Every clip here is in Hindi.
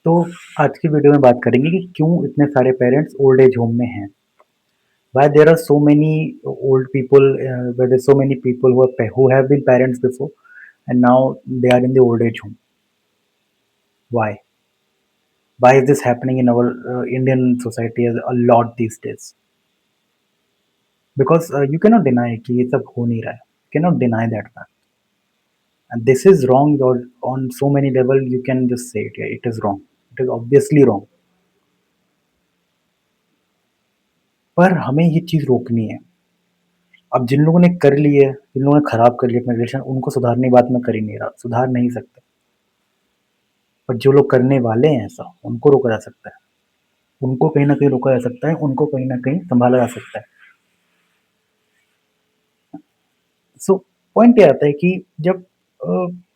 तो आज की वीडियो में बात करेंगे कि क्यों इतने सारे पेरेंट्स ओल्ड एज होम में हैं। Why there are so many old people, where there's so many people who have been parents before and now they are in the old age home. Why? Why is this happening in our Indian society a lot these days? Because you cannot deny कि ये सब हो नहीं रहा है. You cannot deny that fact. And this is wrong or on so many level you can just say it. Yeah, it is wrong. It is obviously wrong. पर हमें ये चीज़ रोकनी है. अब जिन लोगों ने कर ली है, जिन लोगों ने खराब कर लिया अपना रिलेशन, उनको सुधारने की बात मैं कर ही नहीं रहा, सुधार नहीं सकते। पर जो लोग करने वाले हैं ऐसा, उनको रोका जा सकता है, उनको कहीं न कहीं रोका जा सकता है, उनको कहीं न कहीं सँभाला जा सकता है। सो पॉइंट ये आता है कि जब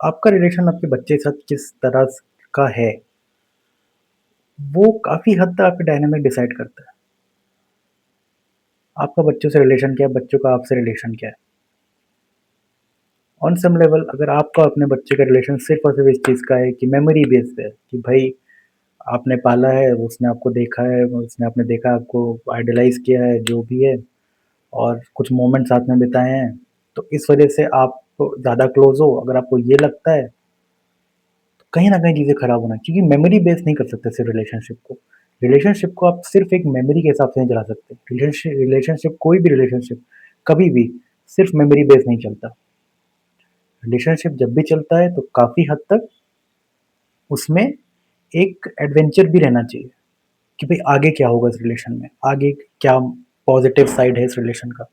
आपका रिलेशन आपके बच्चे के साथ किस तरह का है, वो काफ़ी हद तक आपके डायनामिक डिसाइड करता है। आपका बच्चों से रिलेशन क्या है, बच्चों का आपसे रिलेशन क्या है। ऑन सम लेवल अगर आपका अपने बच्चे का रिलेशन सिर्फ़ और सिर्फ़ इस चीज़ का है कि मेमोरी बेस्ड है कि भाई आपने पाला है, उसने आपको देखा है, उसने आपने देखा आपको आइडलाइज़ किया है, जो भी है और कुछ मोमेंट साथ में बिताए हैं, तो इस वजह से आप ज़्यादा क्लोज़ हो। अगर आपको ये लगता है, तो कहीं न कहीं चीज़ें खराब होना क्योंकि मेमोरी बेस नहीं कर सकते सिर्फ़ रिलेशनशिप को। रिलेशनशिप को आप सिर्फ़ एक मेमोरी के हिसाब से नहीं चला सकते। रिलेशनशिप कोई भी रिलेशनशिप कभी भी सिर्फ़ मेमोरी बेस नहीं चलता। रिलेशनशिप जब भी चलता है, तो काफ़ी हद तक उसमें एक एडवेंचर भी रहना चाहिए। कि भाई आगे क्या होगा इस रिलेशन में, आगे क्या पॉजिटिव साइड है इस रिलेशन का,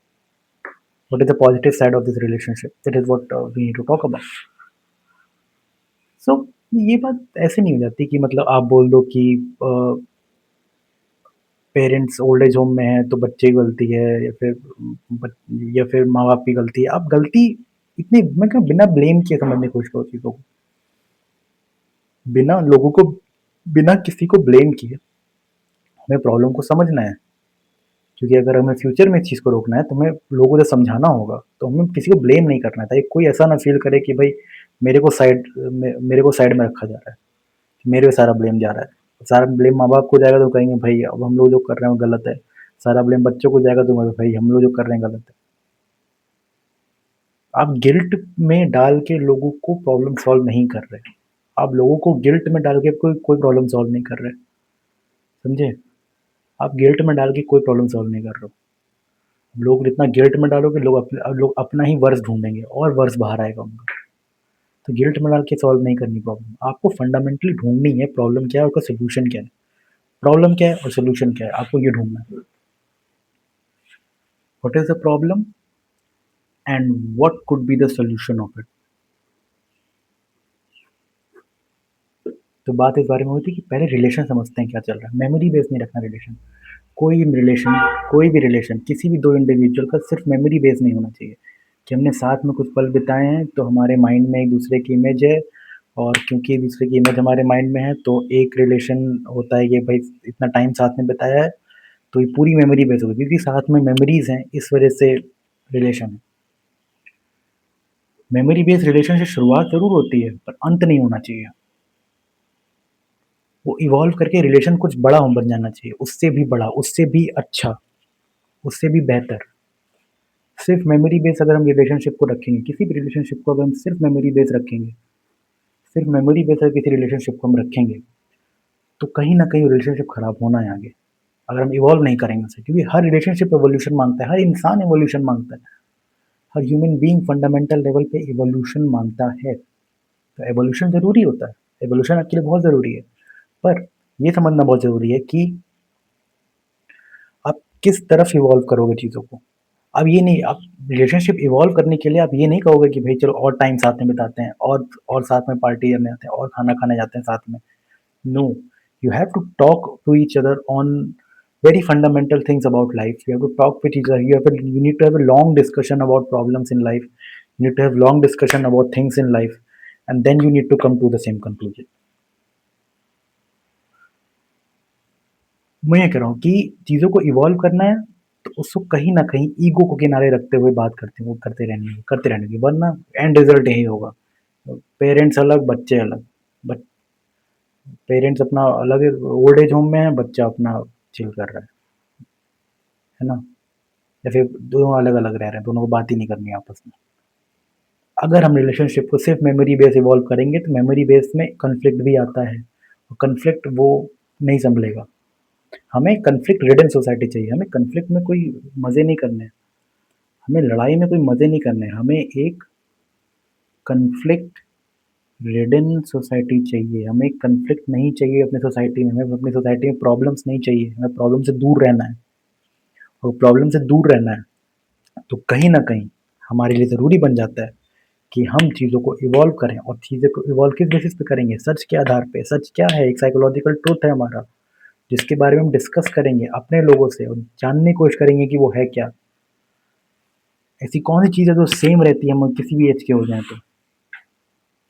what is the positive side of this relationship, that is what we need to talk about. So ये बात ऐसे नहीं हो जाती कि मतलब आप बोल दो कि पेरेंट्स ओल्ड एज होम में है तो बच्चे की गलती है या फिर या फिर माँ बाप की गलती है। आप गलती इतनी मैं क्या बिना ब्लेम किए समझने की कोशिश करो चीज़ों को, बिना लोगों को बिना किसी को ब्लेम किए हमें प्रॉब्लम को समझना है। क्योंकि अगर हमें फ्यूचर में इस चीज़ को रोकना है तो हमें लोगों से समझाना होगा, तो हमें किसी को ब्लेम नहीं करना है ताकि कोई ऐसा ना फ़ील करे कि भाई मेरे को साइड में रखा जा रहा है, मेरे पे सारा ब्लेम जा रहा है। सारा ब्लेम माँ-बाप को जाएगा तो कहेंगे भाई अब हम लोग जो कर रहे हैं वो गलत है, सारा ब्लेम बच्चों को जाएगा तो भाई हम लोग जो कर रहे हैं गलत है। आप गिल्ट में डाल के लोगों को प्रॉब्लम सॉल्व नहीं कर रहे, आप लोगों को गिल्ट में डाल के कोई प्रॉब्लम सॉल्व नहीं कर रहे, समझे? आप गिल्ट में डाल के कोई प्रॉब्लम सॉल्व नहीं कर रहे हो। लोग इतना गिल्ट में डालोगे लोग अपना ही वर्स ढूँढेंगे और वर्स बाहर आएगा उनका। तो गिल्ट में डाल के सॉल्व नहीं करनी प्रॉब्लम। आपको फंडामेंटली ढूँढनी है प्रॉब्लम क्या है और उसका सॉल्यूशन क्या है। प्रॉब्लम क्या है और सॉल्यूशन क्या है, आपको ये ढूँढना है। What is the problem and what could be the solution of it. तो बात इस बारे में होती है कि पहले रिलेशन समझते हैं क्या चल रहा है। मेमोरी बेस नहीं रखना रिलेशन। कोई भी रिलेशन किसी भी 2 इंडिविजुअल का सिर्फ़ मेमोरी बेस नहीं होना चाहिए। कि हमने साथ में कुछ पल बिताए हैं तो हमारे माइंड में एक-दूसरे की इमेज है और क्योंकि एक-दूसरे की इमेज हमारे माइंड में है तो एक रिलेशन होता है कि भाई इतना टाइम साथ में बिताया है, तो ये पूरी मेमोरी बेस होगी क्योंकि साथ में मेमोरीज़ हैं इस वज़ह से रिलेशन है। मेमोरी बेस्ड रिलेशन से शुरुआत ज़रूर होती है पर अंत नहीं होना चाहिए। वो इवॉल्व करके रिलेशन कुछ बड़ा बन जाना चाहिए, उससे भी बड़ा, उससे भी अच्छा, उससे भी बेहतर। सिर्फ़ मेमोरी बेस अगर हम रिलेशनशिप को रखेंगे, किसी भी रिलेशनशिप को अगर हम सिर्फ़ मेमोरी बेस रखेंगे, सिर्फ़ मेमोरी बेस अगर किसी रिलेशनशिप को हम रखेंगे, तो कहीं न कहीं रिलेशनशिप खराब होना है आगे, अगर हम इवॉल्व नहीं करेंगे उससे क्योंकि हर रिलेशनशिप इवोल्यूशन माँगता है, हर इंसान इवोल्यूशन माँगता है, हर ह्यूमन बीइंग फंडामेंटल लेवल पे इवोल्यूशन माँगता है। तो इवोल्यूशन ज़रूरी होता है, इवोल्यूशन आपके लिए बहुत ज़रूरी है, पर ये समझना बहुत ज़रूरी है कि आप किस तरफ इवॉल्व करोगे चीज़ों को। अब ये नहीं आप रिलेशनशिप इवॉल्व करने के लिए आप ये नहीं कहोगे कि भई चलो और टाइम साथ में बिताते हैं और साथ में पार्टी करने जाते हैं और खाना खाने जाते हैं साथ में। No, you have to talk to each other on very fundamental things about life. You have to talk with each other. You need to have a long discussion about problems in life. You need to have long discussion about things in life, and then you need to come to the same conclusion. मैं ये कह रहा हूँ कि चीज़ों को इवॉल्व करना है, तो उसको कहीं न कहीं ईगो को किनारे रखते हुए बात करते रहने की, वरना एंड रिज़ल्ट यही होगा। पेरेंट्स अलग, बच्चे अलग। बट पेरेंट्स अपना अलग ओल्ड एज होम में है, बच्चा अपना चिल कर रहा है ना? या फिर दोनों अलग-अलग रह रहे हैं, दोनों को बात ही नहीं करनी है आपस में। अगर हम रिलेशनशिप को सिर्फ़ मेमोरी बेस इवॉल्व करेंगे तो मेमोरी बेस में कॉन्फ्लिक्ट भी आता है। और कॉन्फ्लिक्ट वो नहीं सँभलेगा। हमें कॉन्फ्लिक्ट रिडन सोसाइटी चाहिए, हमें कॉन्फ्लिक्ट में कोई मज़े नहीं करने हैं, हमें लड़ाई में कोई मज़े नहीं करने हैं, हमें एक कॉन्फ्लिक्ट रिडन सोसाइटी चाहिए, हमें कॉन्फ्लिक्ट नहीं चाहिए अपनी सोसाइटी में, हमें अपनी सोसाइटी में प्रॉब्लम्स नहीं चाहिए, हमें प्रॉब्लम से दूर रहना है। और प्रॉब्लम से दूर रहना है, तो कहीं न कहीं हमारे लिए ज़रूरी बन जाता है कि हम चीज़ों को इवॉल्व करें और चीज़ें को इवॉल्व किस बेसिस पे करेंगे? सच के आधार पे। सच क्या है? एक साइकोलॉजिकल ट्रुथ है हमारा, जिसके बारे में हम डिस्कस करेंगे अपने लोगों से और जानने की कोशिश करेंगे कि वो है क्या? ऐसी कौन-सी चीज़ है जो सेम रहती है हम किसी भी ऐज के हो जाएँ तो?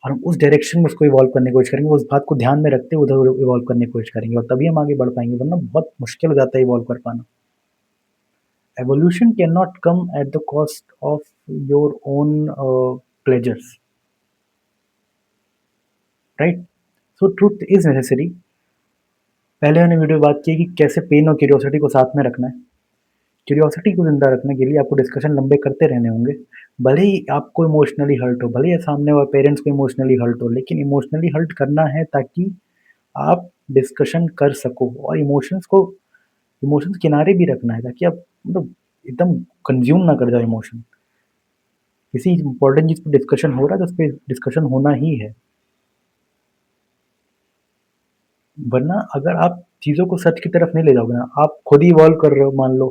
और हम उस डायरेक्शन में उसको इवॉल्व करने की कोशिश करेंगे, उस बात को ध्यान में रखते हुए उधर इवॉल्व करने की कोशिश करेंगे और तभी हम आगे बढ़ पाएँगे, वरना बहुत मुश्किल हो जाता है इवॉल्व कर पाना। Evolution cannot come at the cost of your own pleasures, right? So truth is necessary. पहले मैंने वीडियो में बात की कि कैसे पेन और क्यूरियोसिटी को साथ में रखना है। क्यूरियोसिटी को ज़िंदा रखने के लिए आपको डिस्कशन लंबे करते रहने होंगे। भले ही आपको इमोशनली हर्ट हो, भले ही सामने वाले पेरेंट्स को इमोशनली हर्ट हो, लेकिन इमोशनली हर्ट करना है ताकि आप डिस्कशन कर सको और इमोशंस किनारे भी रखना है ताकि आप मतलब एकदम कंज़्यूम ना कर जाओ इमोशन। किसी इम्पोर्टेंट चीज़ पे डिस्कशन हो रहा है तो उसपे डिस्कशन होना ही है। वरना अगर आप चीज़ों को सच की तरफ नहीं ले जाओगे ना, आप खुद ही इवॉल्व कर रहे हो मान लो,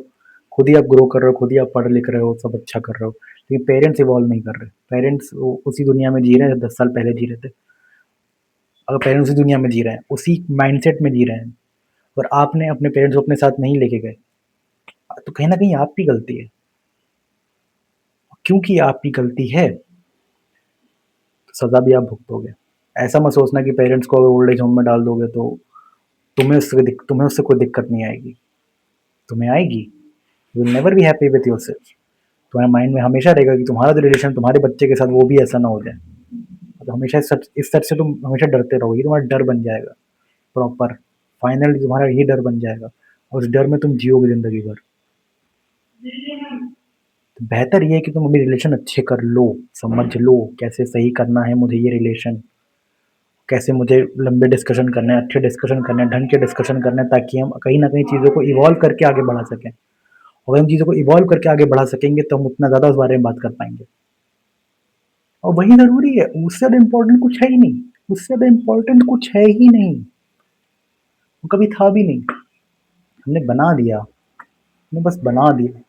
खुद ही आप ग्रो कर रहे हो, खुद ही आप पढ़ लिख रहे हो, सब अच्छा कर रहे हो, लेकिन पेरेंट्स इवॉल्व नहीं कर रहे। पेरेंट्स उसी दुनिया में जी रहे हैं 10 साल पहले जी रहे थे। अगर पेरेंट्स उसी दुनिया में जी रहे हैं, उसी माइंडसेट में जी रहे हैं और आपने अपने पेरेंट्स को अपने साथ नहीं लेके गए, तो कहीं न कहीं आपकी गलती है। क्योंकि आपकी गलती है, तो सज़ा भी आप भुगतोगे। ऐसा मत सोचना कि पेरेंट्स को अगर ओल्ड एज होम में डाल दोगे तो तुम्हें उससे कोई दिक्कत नहीं आएगी। तुम्हें आएगी। You will never be happy with yourself. तुम्हारे माइंड में हमेशा रहेगा कि तुम्हारा जो रिलेशन तुम्हारे बच्चे के साथ वो भी ऐसा ना हो जाए। तो हमेशा इस सच से तुम हमेशा डरते रहोगे, ये तुम्हारा डर बन जाएगा प्रॉपर। फाइनली तुम्हारा यही डर बन जाएगा और उस डर में तुम जियोगे ज़िंदगी भर। तो बेहतर ये है कि तुम अभी रिलेशन अच्छे कर लो, समझ लो कैसे सही करना है मुझे ये रिलेशन, कैसे मुझे लंबे डिस्कशन करने हैं, अच्छे डिस्कशन करने हैं, ढंग के डिस्कशन करने हैं ताकि हम कहीं न कहीं चीज़ों को इवॉल्व करके आगे बढ़ा सकें। और हम चीज़ों को इवॉल्व करके आगे बढ़ा सकेंगे तो हम उतना ज़्यादा उस बारे में बात कर पाएँगे। और वही ज़रूरी है, उससे ज़्यादा इम्पोर्टेंट कुछ है ही नहीं, उससे ज़्यादा इम्पोर्टेंट कुछ है ही नहीं, वो कभी था भी नहीं। हमने बना दिया, हमने बस बना दिया।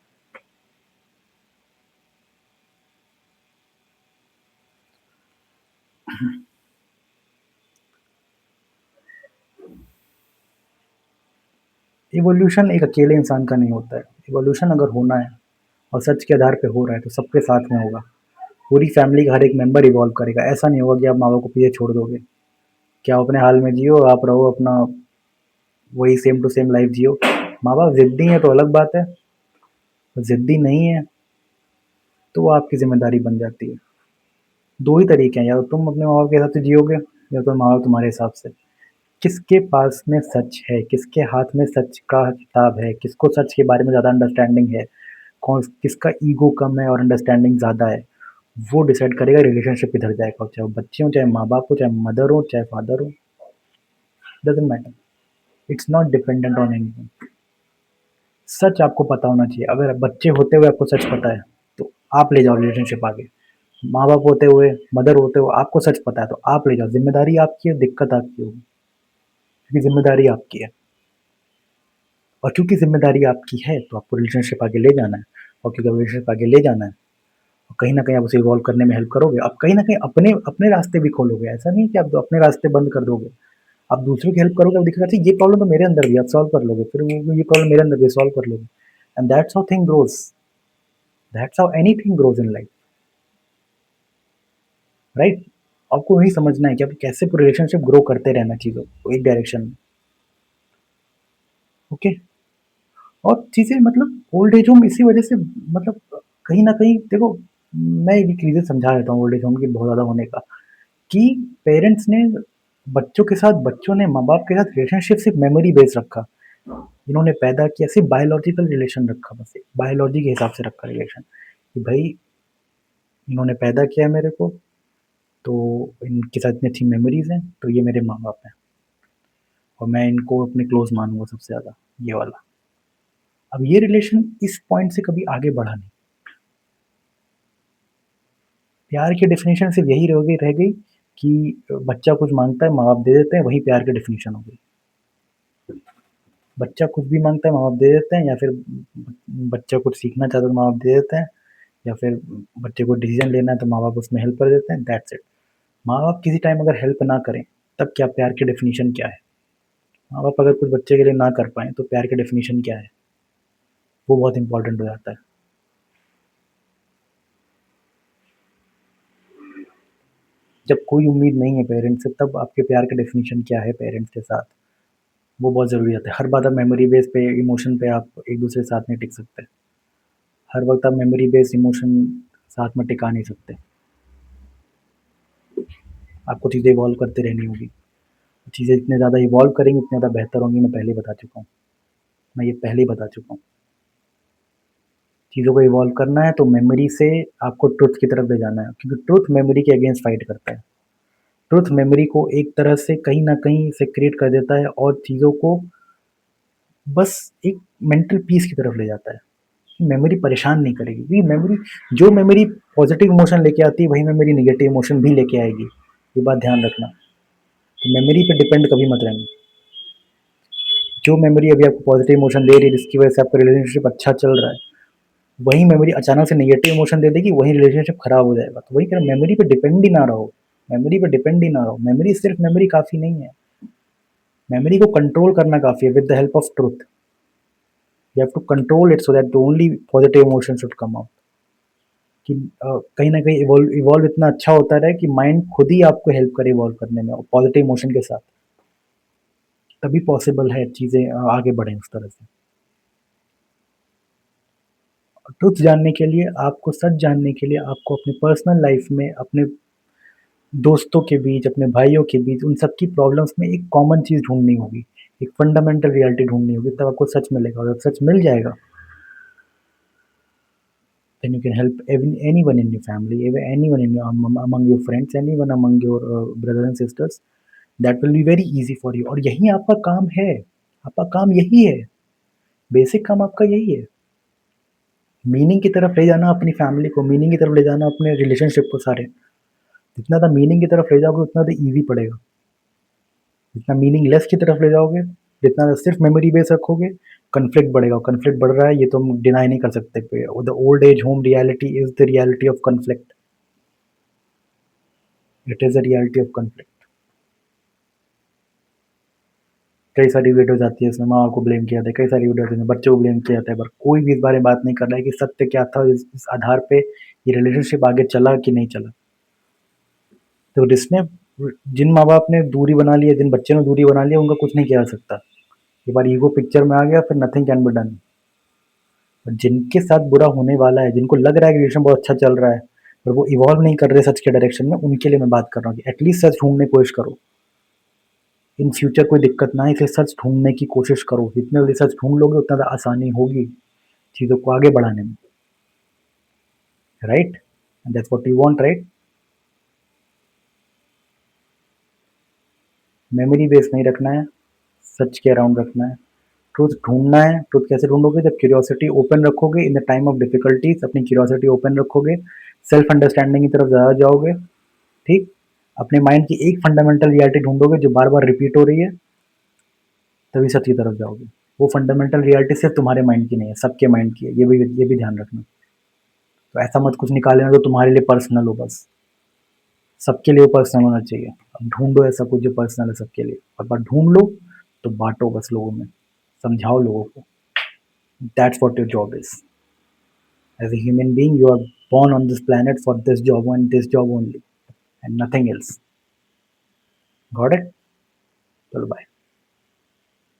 इवोल्यूशन एक अकेले इंसान का नहीं होता है, इवोल्यूशन अगर होना है और सच के आधार पे हो रहा है तो सबके साथ में होगा। पूरी फैमिली का हर एक मेंबर इवॉल्व करेगा, ऐसा नहीं होगा कि आप माँ-बाप को पीछे छोड़ दोगे। कि आप अपने हाल में जियो, आप रहो अपना वही सेम टू सेम लाइफ जियो। माँ-बाप ज़िद्दी हैं तो अलग बात है, ज़िद्दी नहीं है तो वो आपकी ज़िम्मेदारी बन जाती है। 2 ही तरीके हैं, या तो तुम अपने माँ-बाप के हिसाब से जियोगे या तो माँ-बाप तुम्हारे हिसाब से। किसके पास में सच है, किसके हाथ में सच का किताब है, किसको सच के बारे में ज़्यादा अंडरस्टैंडिंग है, कौन किसका ईगो कम है और अंडरस्टैंडिंग ज़्यादा है, वो डिसाइड करेगा रिलेशनशिप किधर जाएगा। चाहे वो बच्चे हों, चाहे माँ-बाप हो, चाहे मदर हो, चाहे फादर हो, doesn't matter. It's not dependent on anything. सच आपको पता होना चाहिए। अगर बच्चे होते हुए आपको सच पता है, तो आप ले जाओ रिलेशनशिप आगे। माँ-बाप होते हुए, मदर होते हुए आपको सच पता है, तो आप ले जाओ। ज़िम्मेदारी आपकी है, दिक्कत आपकी होगी, क्योंकि ज़िम्मेदारी आपकी है। और क्योंकि ज़िम्मेदारी आपकी है, तो आपको रिलेशनशिप आगे ले जाना है और क्योंकि रिलेशनशिप आगे ले जाना है, तो कहीं न कहीं आप उसे इवॉल्व करने में हेल्प करोगे। आप कहीं न कहीं अपने अपने रास्ते भी खोलोगे। ऐसा नहीं है कि आप अपने रास्ते बंद कर दोगे। आप दूसरों की हेल्प करोगे, आप दिखेगा अच्छा ये प्रॉब्लम तो मेरे अंदर भी है, आप सॉल्व कर लोगे। फिर वो ये प्रॉब्लम मेरे अंदर भी है, सॉल्व कर लोगे। And that's how thing grows. That's how anything grows in life, right? आपको वही समझना है कि आप कैसे पूरे रिलेशनशिप ग्रो करते रहना चीज़ों को एक डायरेक्शन में, ओके? और चीज़ें मतलब ओल्ड एज होम इसी वजह से मतलब कहीं न कहीं देखो, मैं एक रीज़न समझा देता हूँ ओल्ड एज होम की बहुत ज़्यादा होने का, कि पेरेंट्स ने बच्चों के साथ बच्चों ने माँ-बाप के साथ रिलेशनशिप सिर्फ़ मेमोरी बेस्ड रखा। इन्होंने पैदा किया सिर्फ़ बायोलॉजिकल रिलेशन रखा, बस एक बायोलॉजी के हिसाब से रखा रिलेशन, कि भई इन्होंने पैदा किया मेरे को, तो इनके साथ इतनी अच्छी मेमोरीज़ हैं, तो ये मेरे माँ-बाप हैं और मैं इनको अपने क्लोज़ मानूँगा सबसे ज़्यादा, ये वाला। अब ये रिलेशन इस पॉइंट से कभी आगे बढ़ा नहीं। प्यार की डेफ़िनेशन सिर्फ़ यही रह गई कि बच्चा कुछ माँगता है, माँ-बाप दे देते हैं, वही प्यार की डेफ़िनेशन हो गई। बच्चा कुछ भी माँगता है, माँ-बाप दे देते हैं, या फिर बच्चा कुछ सीखना चाहता है तो माँ-बाप दे देते हैं, या फिर बच्चे को डिसीज़न लेना है तो माँ-बाप उसमें हेल्प कर देते हैं, दैट्स इट। माँ-बाप किसी टाइम अगर हेल्प ना करें, तब क्या प्यार की डेफ़िनेशन क्या है? माँ-बाप अगर कुछ बच्चे के लिए ना कर पाएँ, तो प्यार की डेफ़िनेशन क्या है? वो बहुत इम्पोर्टेंट हो जाता है। जब कोई उम्मीद नहीं है पेरेंट्स से, तब आपके प्यार का डेफ़िनेशन क्या है पेरेंट्स के साथ? वो बहुत ज़रूरी होता है। हर बात आप मेमोरी बेस पे, इमोशन पे आप एक-दूसरे के साथ नहीं टिक सकते। हर वक़्त आप मेमोरी बेस्ड इमोशन साथ में टिका नहीं सकते। आपको चीज़ें इवॉल्व करते रहनी होगी। चीज़ें जितने ज़्यादा इवॉल्व करेंगी, उतनी ज़्यादा बेहतर होंगी, मैं पहले ही बता चुका हूँ। मैं ये पहले ही बता चुका हूँ। चीज़ों को इवॉल्व करना है तो मेमोरी से आपको ट्रुथ की तरफ ले जाना है, क्योंकि ट्रुथ मेमोरी के अगेंस्ट फाइट करता है। ट्रुथ मेमोरी को एक तरह से कहीं न कहीं सेक्रेट कर देता है और चीज़ों को बस एक मेंटल पीस की तरफ ले जाता है। मेमोरी परेशान नहीं करेगी, क्योंकि मेमोरी, जो मेमोरी पॉज़िटिव इमोशन लेके आती है, वही मेमोरी नेगेटिव इमोशन भी लेके आएगी। ये बात ध्यान रखना। तो मेमोरी पे डिपेंड कभी मत रहना। जो मेमोरी अभी आपको पॉज़िटिव इमोशन दे रही है, जिसकी वजह से आपका रिलेशनशिप अच्छा चल रहा है, वही मेमोरी अचानक से नेगेटिव इमोशन दे देगी, वही रिलेशनशिप खराब हो जाएगा। तो वही कह रहा हूँ, मेमोरी पे डिपेंड ही ना रहो, मेमोरी पे डिपेंड ही ना रहो। मेमोरी, सिर्फ़ मेमोरी काफ़ी नहीं है। मेमोरी को कंट्रोल करना काफ़ी है, with the help of truth. You have to control it so that the only positive emotion should come out. कि कहीं न कहीं इवॉल्व इवॉल्व इतना अच्छा होता रहे कि माइंड खुद ही आपको हेल्प करे इवॉल्व करने में, और पॉज़िटिव इमोशन के साथ। तभी पॉसिबल है चीज़ें आगे बढ़ें उस तरह से। ट्रुथ जानने के लिए, आपको सच जानने के लिए, आपको अपनी पर्सनल लाइफ़ में, अपने दोस्तों के बीच, अपने भाइयों के बीच, उन सब की प्रॉब्लम्स में एक कॉमन चीज़ ढूँढनी होगी, एक फंडामेंटल रियलिटी ढूँढनी होगी, तब आपको सच मिलेगा, और जब सच मिल जाएगा, then you can help anyone in your family, anyone in your, among your friends, anyone among your brothers and sisters. That will be very easy for you, और यही आपका काम है, आपका काम यही है, बेसिक काम आपका यही है। मीनिंग की तरफ ले जाना अपनी फैमिली को, मीनिंग की तरफ ले जाना अपने रिलेशनशिप को सारे। जितना ज़्यादा मीनिंग की तरफ ले जाओगे, उतना ज़्यादा ईज़ी पड़ेगा। जितना मीनिंगलेस की तरफ ले जाओगे, जितना सिर्फ मेमोरी बेस रखोगे, कन्फ्लिक्ट बढ़ेगा। कन्फ्लिक्ट बढ़ रहा है, ये तो हम डिनाई नहीं कर सकते। The old age home reality is the reality of conflict. It is the reality of conflict. कई सारी वीडियोज़ आती है, इसमें माँ को ब्लेम किया जाता है, कई सारी वीडियो आती है, बच्चों को ब्लेम किया जाता है, पर कोई भी इस बारे में बात नहीं कर रहा है कि सत्य क्या था, इस आधार पे ये रिलेशनशिप आगे चला कि नहीं चला। तो जिसने, जिन माँ-बाप ने दूरी बना ली है, जिन बच्चे ने दूरी बना लिया, उनका कुछ नहीं किया जा सकता। एक बार ईगो पिक्चर में आ गया, फिर नथिंग कैन बी डन। जिनके साथ बुरा होने वाला है, जिनको लग रहा है कि रिलेशन बहुत अच्छा चल रहा है, पर वो इवॉल्व नहीं कर रहे सच के डायरेक्शन में, उनके लिए मैं बात कर रहा हूँ कि एटलीस्ट सच ढूँढने की कोशिश करो। इन फ्यूचर कोई दिक्कत ना आए, इसलिए सच ढूँढने की कोशिश करो। जितने जल्दी सच ढूँढ लोगे, उतना ज़्यादा आसानी होगी चीज़ों को आगे बढ़ाने में, right? That's what you want, right? Memory base नहीं रखना है, सच के अराउंड रखना है। ट्रुथ ढूँढना है। ट्रुथ कैसे ढूँढोगे? जब क्यूरियोसिटी ओपन रखोगे, in the time of difficulties अपनी क्यूरियोसिटी ओपन रखोगे, सेल्फ अंडरस्टैंडिंग की तरफ ज़्यादा जाओगे, ठीक? अपने माइंड की एक फंडामेंटल रियलिटी ढूँढोगे जो बार-बार रिपीट हो रही है, तभी सच की तरफ जाओगे। वो फंडामेंटल रियलिटी सिर्फ़ तुम्हारे माइंड की नहीं है, सबके माइंड की है, ये भी ध्यान रखना। तो ऐसा मत कुछ निकाल लेना जो तुम्हारे लिए पर्सनल हो बस। सबके लिए वो पर्सनल होना चाहिए। अब ढूँढो ऐसा कुछ जो पर्सनल है सबके लिए, और बात ढूँढ लो, तो बाँटो बस लोगों में, समझाओ लोगों को। That's what your job is. As a human being, you are born on this planet for this job and this job only, and nothing else. Got it? Well, bye.